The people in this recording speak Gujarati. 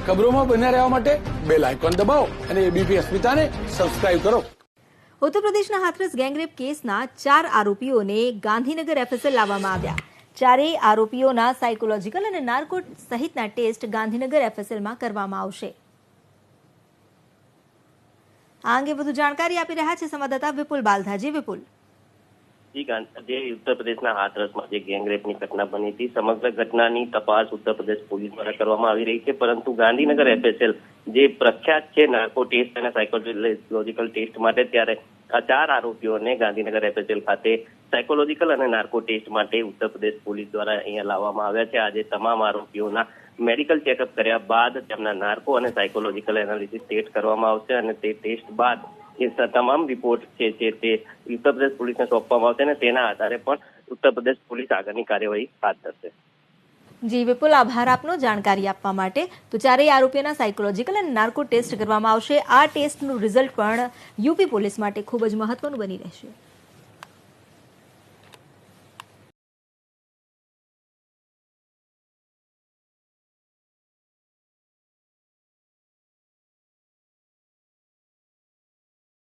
ખબરોમાં બન્યા રહેવા માટે બેલ આઇકોન દબાવો અને એબીપી અસ્મિતાને સબસ્ક્રાઇબ કરો। ઉત્તર પ્રદેશના હાથરસ ગેંગરેપ કેસના 4 આરોપીઓને ગાંધીનગર એફએસએલ લાવવામાં આવ્યા। ચારેય આરોપીઓના સાયકોલોજીકલ અને નાર્કો સહિતના ટેસ્ટ ગાંધીનગર એફએસએલમાં કરવામાં આવશે। આ અંગે વધુ જાણકારી આપી રહ્યા છે સંવાદદાતા વિપુલ બાલધાજી। વિપુલ, જે ઉત્તર પ્રદેશના હાથરસમાં જે ગેંગરેપની ઘટના બની હતી, સમગ્ર ઘટનાની તપાસ ઉત્તર પ્રદેશ પોલીસ દ્વારા કરવામાં આવી રહી છે, પરંતુ ગાંધીનગર એફએસએલ જે પ્રખ્યાત છે નાર્કો ટેસ્ટ અને સાયકોલોજીકલ ટેસ્ટ માટે, ત્યારે આ 4 આરોપીઓને ગાંધીનગર એફએસએલ ખાતે સાયકોલોજીકલ અને નાર્કો ટેસ્ટ માટે ઉત્તર પ્રદેશ પોલીસ દ્વારા અહીંયા લાવવામાં આવ્યા છે। આજે તમામ આરોપીઓના મેડિકલ ચેકઅપ કર્યા બાદ તેમના નાર્કો અને સાયકોલોજીકલ એનાલિસિસ ટેસ્ટ કરવામાં આવશે અને તે ટેસ્ટ બાદ એ તમામ રિપોર્ટ છે તે ઉત્તર પ્રદેશ પોલીસને સોંપવામાં આવશે અને તેના આધારે પણ ઉત્તર પ્રદેશ પોલીસ આગળની કાર્યવાહી હાથ ધરશે। જી વિપુલ, આભાર આપનો જાણકારી આપવા માટે। તો ચારેય આરોપીઓના સાયકોલોજીકલ અને નાર્કો ટેસ્ટ કરવામાં આવશે। આ ટેસ્ટનું રિઝલ્ટ પણ યુપી પોલીસ માટે ખૂબ જ મહત્વનું બની રહેશે।